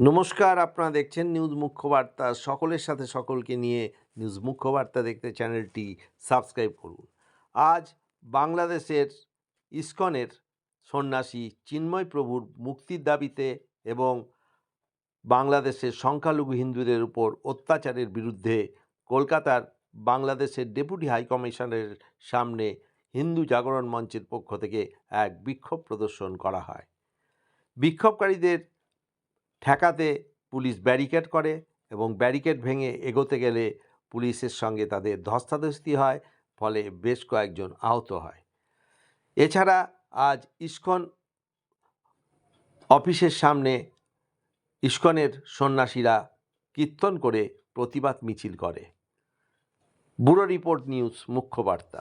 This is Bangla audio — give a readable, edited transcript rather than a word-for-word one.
নমস্কার, আপনারা দেখছেন নিউজ মুখ্য বার্তা। সকলের সাথে সকলকে নিয়ে নিউজ মুখ্য বার্তা দেখতে চ্যানেলটি সাবস্ক্রাইব করুন। আজ বাংলাদেশের ইসকনের সন্ন্যাসী চিন্ময় প্রভুর মুক্তির দাবিতে এবং বাংলাদেশের সংখ্যালঘু হিন্দুদের উপর অত্যাচারের বিরুদ্ধে কলকাতার বাংলাদেশের ডেপুটি হাইকমিশনের সামনে হিন্দু জাগরণ মঞ্চের পক্ষ থেকে এক বিক্ষোভ প্রদর্শন করা হয়। বিক্ষোভকারীদের ঠেকাতে পুলিশ ব্যারিকেড করে এবং ব্যারিকেড ভেঙে এগোতে গেলে পুলিশের সঙ্গে তাদের ধস্তাধস্তি হয়, ফলে বেশ কয়েকজন আহত হয়। এছাড়া আজ ইসকন অফিসের সামনে ইসকনের সন্ন্যাসীরা কীর্তন করে প্রতিবাদ মিছিল করে। ব্যুরো রিপোর্ট, নিউজ মুখ্য বার্তা।